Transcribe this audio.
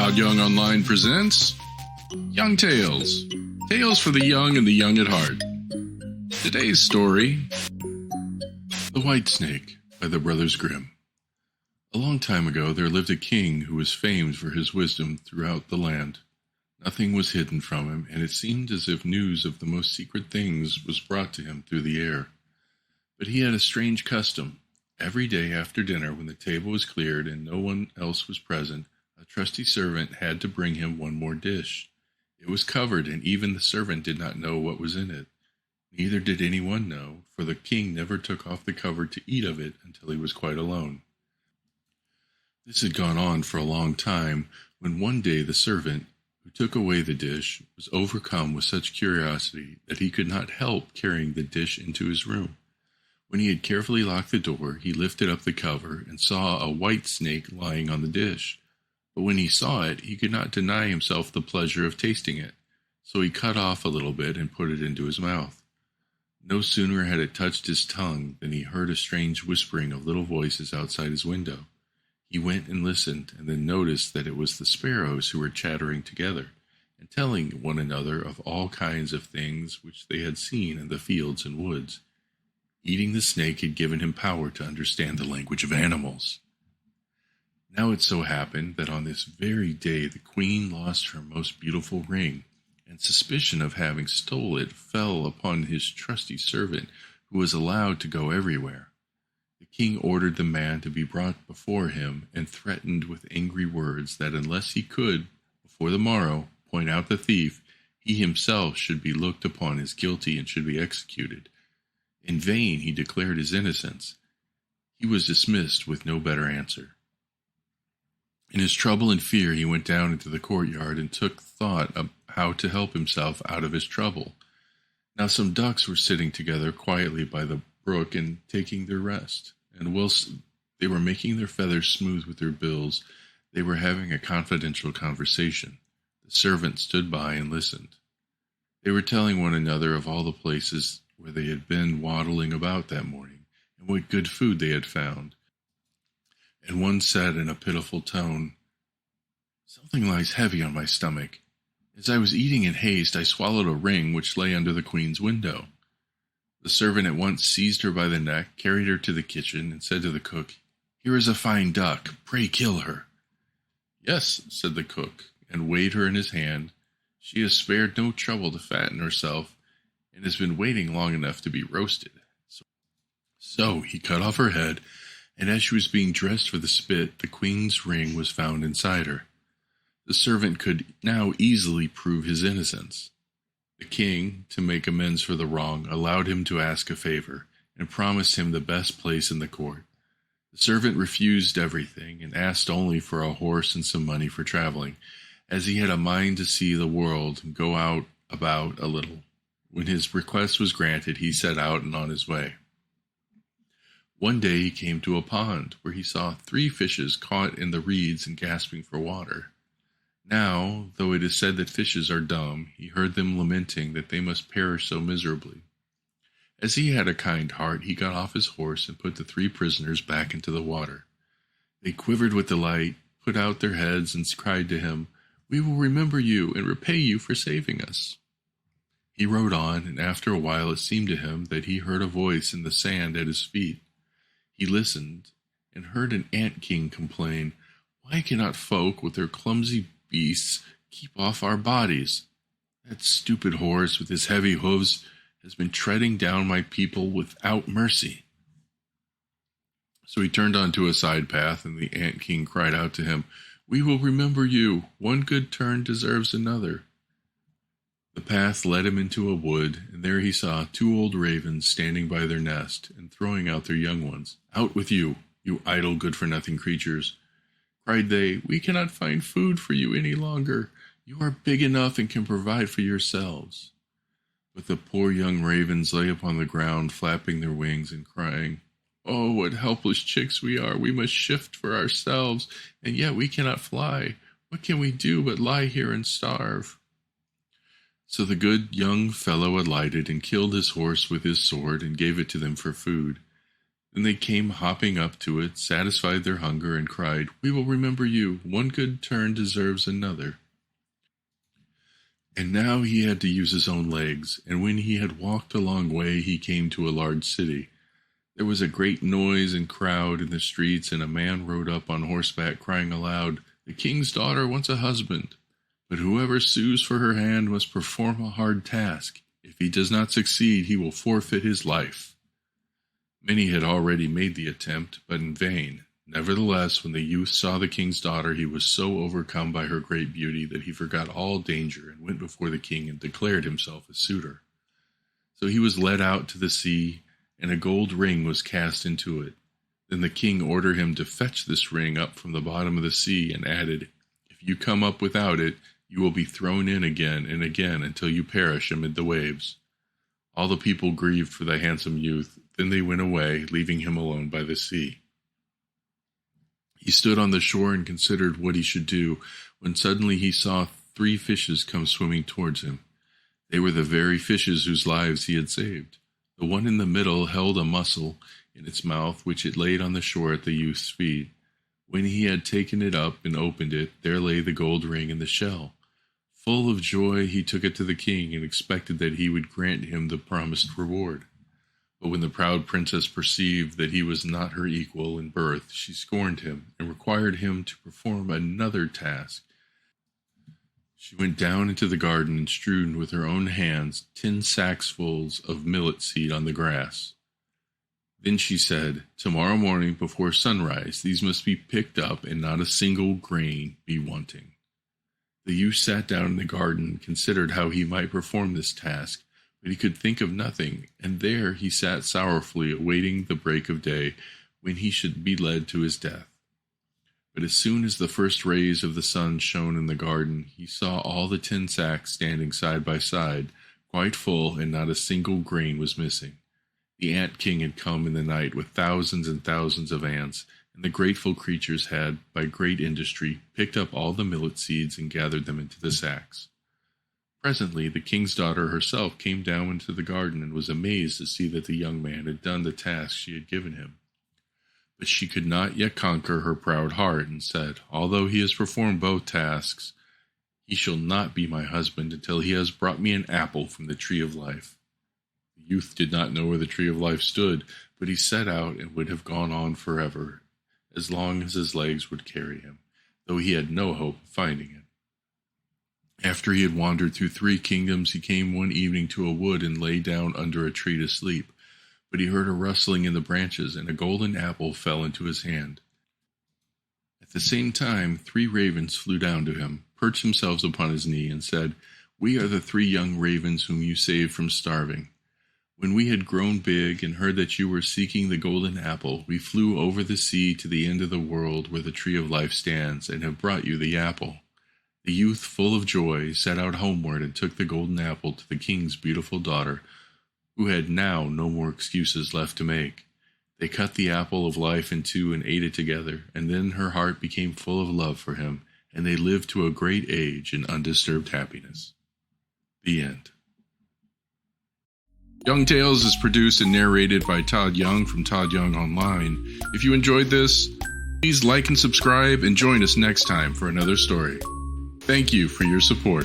Todd Young Online presents Young Tales. Tales for the young and the young at heart. Today's story, The White Snake by the Brothers Grimm. A long time ago there lived a king who was famed for his wisdom throughout the land. Nothing was hidden from him, and it seemed as if news of the most secret things was brought to him through the air. But he had a strange custom. Every day after dinner, when the table was cleared and no one else was present, a trusty servant had to bring him one more dish. It was covered, and even the servant did not know what was in it. Neither did anyone know, for the king never took off the cover to eat of it until he was quite alone. This had gone on for a long time, when one day the servant, who took away the dish, was overcome with such curiosity that he could not help carrying the dish into his room. When he had carefully locked the door, he lifted up the cover and saw a white snake lying on the dish. But when he saw it, he could not deny himself the pleasure of tasting it, so he cut off a little bit and put it into his mouth. No sooner had it touched his tongue than he heard a strange whispering of little voices outside his window. He went and listened, and then noticed that it was the sparrows who were chattering together, and telling one another of all kinds of things which they had seen in the fields and woods. Eating the snake had given him power to understand the language of animals. Now it so happened that on this very day the queen lost her most beautiful ring, and suspicion of having stole it fell upon his trusty servant, who was allowed to go everywhere. The king ordered the man to be brought before him, and threatened with angry words that unless he could, before the morrow, point out the thief, he himself should be looked upon as guilty and should be executed. In vain he declared his innocence. He was dismissed with no better answer. In his trouble and fear he went down into the courtyard and took thought of how to help himself out of his trouble. Now some ducks were sitting together quietly by the brook and taking their rest, and whilst they were making their feathers smooth with their bills, they were having a confidential conversation. The servant stood by and listened. They were telling one another of all the places where they had been waddling about that morning, and what good food they had found. And one said in a pitiful tone, "Something lies heavy on my stomach. As I was eating in haste, I swallowed a ring which lay under the queen's window." The servant at once seized her by the neck, carried her to the kitchen, and said to the cook, "Here is a fine duck. Pray kill her." "Yes," said the cook, and weighed her in his hand. "She has spared no trouble to fatten herself, and has been waiting long enough to be roasted." So he cut off her head, and as she was being dressed for the spit, the queen's ring was found inside her. The servant could now easily prove his innocence. The king, to make amends for the wrong, allowed him to ask a favor, and promised him the best place in the court. The servant refused everything, and asked only for a horse and some money for traveling, as he had a mind to see the world and go out about a little. When his request was granted, he set out and on his way. One day he came to a pond, where he saw 3 fishes caught in the reeds and gasping for water. Now, though it is said that fishes are dumb, he heard them lamenting that they must perish so miserably. As he had a kind heart, he got off his horse and put the 3 prisoners back into the water. They quivered with delight, put out their heads, and cried to him, "We will remember you and repay you for saving us." He rode on, and after a while it seemed to him that he heard a voice in the sand at his feet. He listened, and heard an ant-king complain, "Why cannot folk with their clumsy beasts keep off our bodies? That stupid horse with his heavy hoofs has been treading down my people without mercy." So he turned onto a side path, and the ant-king cried out to him, "We will remember you. One good turn deserves another." The path led him into a wood, and there he saw 2 old ravens standing by their nest and throwing out their young ones. "Out with you, you idle good-for-nothing creatures," cried they. "We cannot find food for you any longer. You are big enough and can provide for yourselves." But the poor young ravens lay upon the ground, flapping their wings and crying, "Oh, what helpless chicks we are! We must shift for ourselves, and yet we cannot fly. What can we do but lie here and starve?" So the good young fellow alighted and killed his horse with his sword and gave it to them for food. Then they came hopping up to it, satisfied their hunger, and cried, "We will remember you. One good turn deserves another." And now he had to use his own legs, and when he had walked a long way, he came to a large city. There was a great noise and crowd in the streets, and a man rode up on horseback, crying aloud, "The king's daughter wants a husband, but whoever sues for her hand must perform a hard task. If he does not succeed, he will forfeit his life." Many had already made the attempt, but in vain. Nevertheless, when the youth saw the king's daughter, he was so overcome by her great beauty that he forgot all danger and went before the king and declared himself a suitor. So he was led out to the sea, and a gold ring was cast into it. Then the king ordered him to fetch this ring up from the bottom of the sea, and added, "If you come up without it, you will be thrown in again and again until you perish amid the waves." All the people grieved for the handsome youth. Then they went away, leaving him alone by the sea. He stood on the shore and considered what he should do, when suddenly he saw 3 fishes come swimming towards him. They were the very fishes whose lives he had saved. The one in the middle held a mussel in its mouth, which it laid on the shore at the youth's feet. When he had taken it up and opened it, there lay the gold ring in the shell. Full of joy, he took it to the king and expected that he would grant him the promised reward. But when the proud princess perceived that he was not her equal in birth, she scorned him and required him to perform another task. She went down into the garden and strewed with her own hands 10 sacksfuls of millet seed on the grass. Then she said, "Tomorrow morning before sunrise, these must be picked up and not a single grain be wanting." The youth sat down in the garden and considered how he might perform this task, but he could think of nothing, and there he sat sorrowfully awaiting the break of day, when he should be led to his death. But as soon as the first rays of the sun shone in the garden, he saw all the 10 sacks standing side by side, quite full, and not a single grain was missing. The ant king had come in the night with thousands and thousands of ants, and the grateful creatures had, by great industry, picked up all the millet seeds and gathered them into the sacks. Presently, the king's daughter herself came down into the garden and was amazed to see that the young man had done the task she had given him. But she could not yet conquer her proud heart, and said, "Although he has performed both tasks, he shall not be my husband until he has brought me an apple from the tree of life." The youth did not know where the tree of life stood, but he set out and would have gone on forever, as long as his legs would carry him, though he had no hope of finding it. After he had wandered through 3 kingdoms, he came one evening to a wood and lay down under a tree to sleep. But he heard a rustling in the branches, and a golden apple fell into his hand. At the same time, 3 ravens flew down to him, perched themselves upon his knee, and said, "We are the 3 young ravens whom you saved from starving. When we had grown big and heard that you were seeking the golden apple, we flew over the sea to the end of the world where the tree of life stands, and have brought you the apple." The youth, full of joy, set out homeward and took the golden apple to the king's beautiful daughter, who had now no more excuses left to make. They cut the apple of life in 2 and ate it together, and then her heart became full of love for him, and they lived to a great age in undisturbed happiness. The end. Young Tales is produced and narrated by Todd Young from ToddYoungONLINE. If you enjoyed this, please like and subscribe, and join us next time for another story. Thank you for your support.